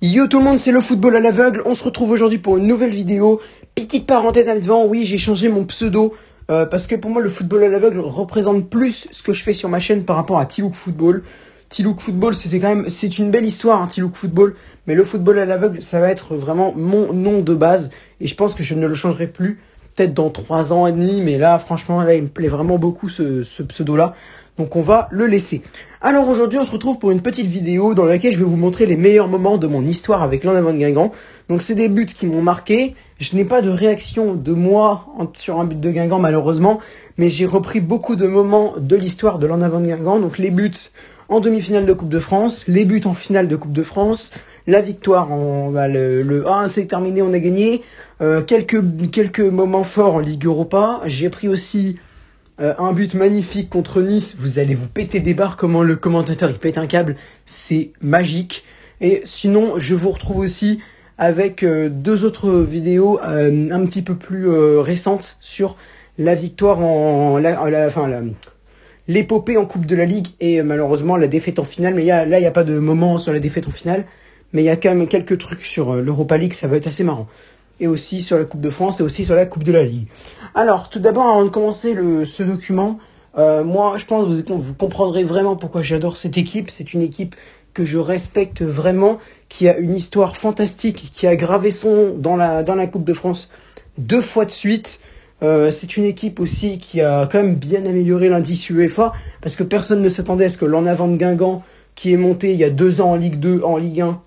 Yo tout le monde, c'est le football à l'aveugle. On se retrouve aujourd'hui pour une nouvelle vidéo. Petite parenthèse en devant, oui, j'ai changé mon pseudo parce que pour moi le football à l'aveugle représente plus ce que je fais sur ma chaîne par rapport à T-Look Football. T-Look Football, c'est une belle histoire, hein, T-Look Football, mais le football à l'aveugle, ça va être vraiment mon nom de base et je pense que je ne le changerai plus. Peut-être dans 3 ans et demi, mais là, franchement, là, il me plaît vraiment beaucoup ce pseudo-là. Donc, on va le laisser. Alors, aujourd'hui, on se retrouve pour une petite vidéo dans laquelle je vais vous montrer les meilleurs moments de mon histoire avec l'En Avant de Guingamp. Donc, c'est des buts qui m'ont marqué. Je n'ai pas de réaction de moi sur un but de Guingamp, malheureusement. Mais j'ai repris beaucoup de moments de l'histoire de l'En Avant de Guingamp. Donc, les buts en demi-finale de Coupe de France, les buts en finale de Coupe de France, la victoire, le 1, c'est terminé, on a gagné. Quelques moments forts en Ligue Europa. J'ai pris aussi un but magnifique contre Nice. Vous allez vous péter des barres comment le commentateur il pète un câble. C'est magique. Et sinon, je vous retrouve aussi avec 2 autres vidéos un petit peu plus récentes sur la victoire l'épopée en Coupe de la Ligue et malheureusement la défaite en finale. Mais là, il n'y a pas de moment sur la défaite en finale. Mais il y a quand même quelques trucs sur l'Europa League, ça va être assez marrant. Et aussi sur la Coupe de France et aussi sur la Coupe de la Ligue. Alors, tout d'abord, avant de commencer ce document, moi, je pense que vous comprendrez vraiment pourquoi j'adore cette équipe. C'est une équipe que je respecte vraiment, qui a une histoire fantastique, qui a gravé son nom dans la Coupe de France 2 fois de suite. C'est une équipe aussi qui a quand même bien amélioré l'indice UEFA, parce que personne ne s'attendait à ce que l'En Avant de Guingamp, qui est monté il y a 2 ans en Ligue 2, en Ligue 1,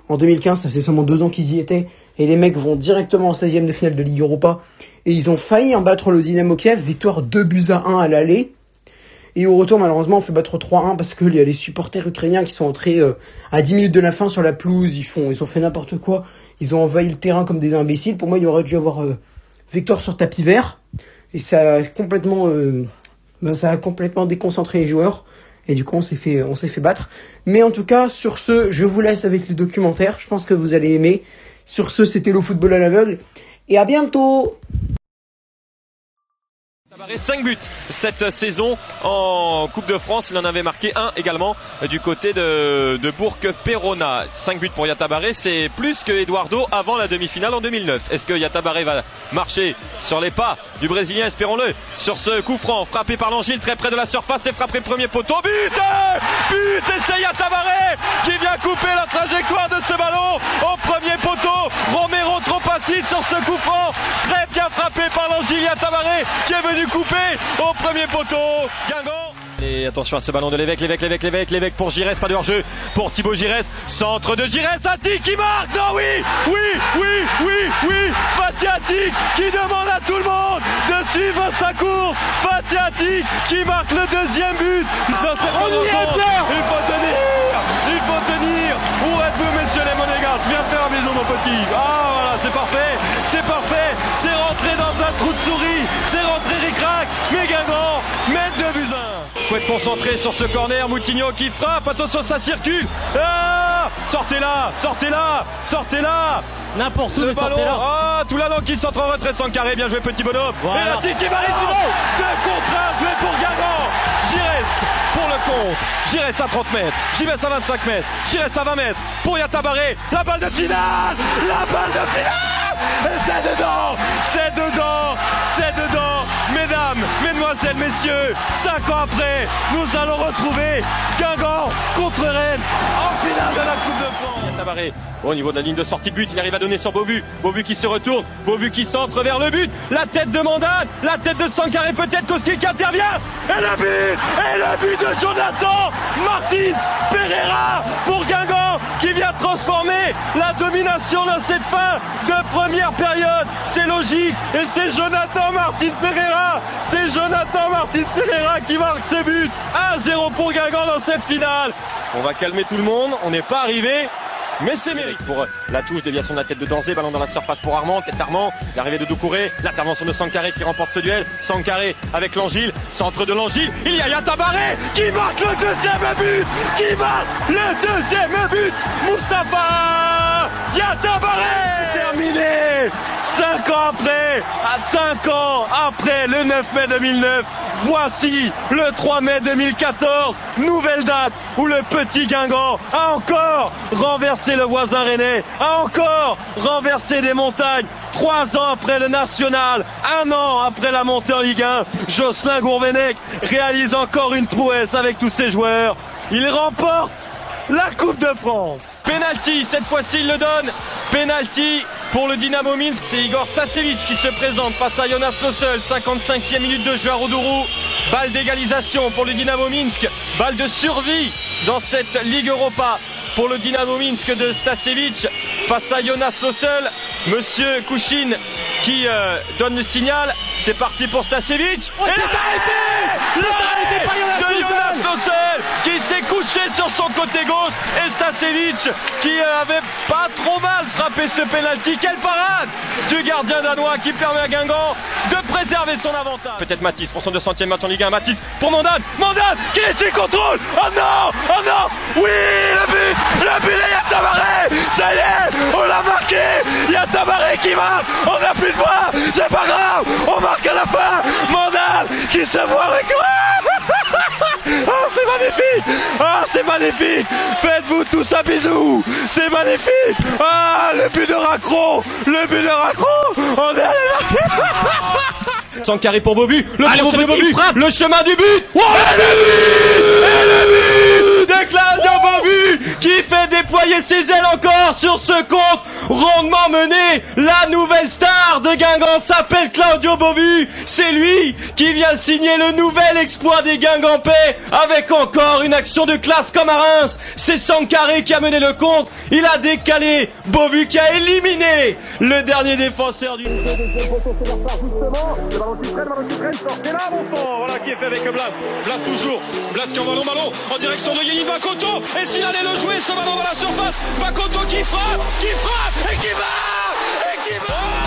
en 2015, ça faisait seulement 2 ans qu'ils y étaient, et les mecs vont directement en 16e de finale de Ligue Europa, et ils ont failli en battre le Dynamo Kiev, victoire 2-1 à l'aller, et au retour malheureusement on fait battre 3-1 parce qu'il y a les supporters ukrainiens qui sont entrés à 10 minutes de la fin sur la pelouse, ils ont fait n'importe quoi, ils ont envahi le terrain comme des imbéciles. Pour moi il aurait dû avoir victoire sur tapis vert, et ça a complètement déconcentré les joueurs. Et du coup, on s'est fait battre. Mais en tout cas, sur ce, je vous laisse avec le documentaire. Je pense que vous allez aimer. Sur ce, c'était le football à l'aveugle. Et à bientôt! Tabaré 5 buts cette saison en Coupe de France, il en avait marqué 1 également du côté de Bourg-Perona. 5 buts pour Yatabaré, c'est plus que Eduardo avant la demi-finale en 2009. Est-ce que Yatabaré va marcher sur les pas du Brésilien, espérons-le, sur ce coup franc frappé par l'Angile très près de la surface et frappé premier poteau. But et c'est Yatabaré qui vient couper la trajectoire de ce ballon au premier poteau. Romero trop passif sur ce coup franc, très bien frappé par l'Angile. Yatabaré qui est venu couper au premier poteau. Guingamp. Et attention à ce ballon de Lévesque pour Giresse, pas de hors-jeu pour Thibaut Giresse, centre de Giresse, Attic qui marque. Non, oui, Fatih Attic qui demande à tout le monde de suivre sa course. Fatih Attic qui marque le 2e but. Il faut tenir. Où êtes-vous, messieurs les monégasques? Viens faire un bisou, mon petit. Ah voilà, c'est parfait, c'est rentré dans un trou de souris, c'est rentré ric-rac, mais Guingamp mène 2-1. Faut être concentré sur ce corner, Moutinho qui frappe, attention ça circule, sortez-là, n'importe où, le ballon, tout l'allant qui centre en retrait sans carré, bien joué petit bonhomme, voilà. Et la tique qui Marissimo, 2 contre 1, joué pour Guingamp, Giresse pour le compte, Giresse à 30 mètres, Giresse à 25 mètres, Giresse à 20 mètres, pour Yatabaré, la balle de finale, et c'est dedans, mesdames, mesdemoiselles, messieurs, 5 ans après, nous allons retrouver Guingamp contre Rennes en finale de la Coupe de France. Yatabaré, au niveau de la ligne de sortie de but, il arrive à donner sur Beauvu qui se retourne, Beauvu qui centre vers le but, la tête de Mandane, la tête de Sankaré peut-être qu'aussi qui intervient, et le but de Jonathan Martins Pereira pour Guingamp qui vient transformer la domination dans cette fin de première période. C'est logique et c'est Jonathan Martins Pereira qui marque ce but. 1-0 pour Guingamp dans cette finale. On va calmer tout le monde, on n'est pas arrivé. Mais c'est mérite pour la touche, déviation de la tête de Danzé, ballon dans la surface pour Armand, tête d'Armand, l'arrivée de Doucouré, l'intervention de Sankaré qui remporte ce duel, Sankaré avec l'Angile, centre de l'Angile, il y a Yatabaré qui marque le 2e but, Mustapha Yatabaré, terminé, 5 ans après, à 5 ans après le 9 mai 2009, voici le 3 mai 2014, nouvelle date où le petit Guingamp a encore renversé le voisin rennais, a encore renversé des montagnes. 3 ans après le national, 1 an après la montée en Ligue 1, Jocelyn Gourvenec réalise encore une prouesse avec tous ses joueurs. Il remporte la Coupe de France. Penalty, cette fois-ci il le donne. Penalty pour le Dynamo Minsk. C'est Igor Stasevich qui se présente face à Jonas Lossel. 55e minute de jeu à Roudourou. Balle d'égalisation pour le Dynamo Minsk. Balle de survie dans cette Ligue Europa pour le Dynamo Minsk de Stasevich face à Jonas Lossel. Monsieur Kouchine qui donne le signal. C'est parti pour Stasevich. Oh, et l'arrêté de Jonas Lossel qui s'est couché sur son côté gauche. Et Stasevich qui avait pas trop mal frappé ce penalty. Quelle parade du gardien danois qui permet à Guingamp de préserver son avantage. Peut-être Mathis pour son 200e match en Ligue 1. Mathis pour Mandan. Mandan qui est sur contrôle. Oh non, oh non. Oui, le but de Yattabaré. Ça y est, on l'a marqué. Yattabaré qui marque. On n'a plus de voix. C'est pas grave. On marque à la fin. Mandan qui se voit avec. Oh, c'est magnifique! Ah, c'est magnifique! Faites-vous tous un bisou! C'est magnifique! Ah, le but de Racro! Le but de Racro! On est allé marquer! Sankari pour Bobu! Le crochet de Bobu! Le chemin du but! Oh, et le but de Claudio Bobu qui fait déployer ses ailes encore sur ce compte rondement mené. La nouvelle star de Guingamp s'appelle Claudio Bobu. C'est lui qui vient signer le nouvel exploit des Guingampais avec encore une action de classe comme à Reims. C'est Sankari qui a mené le compte. Il a décalé. Bobu qui a éliminé le dernier défenseur du... Voilà qui est fait avec Blas. Blas toujours. Blas qui envoie le ballon en direction de Yeni Bakoto. Et s'il allait le jouer, ce ballon dans la surface. Bakoto qui frappe et qui va. Et qui va.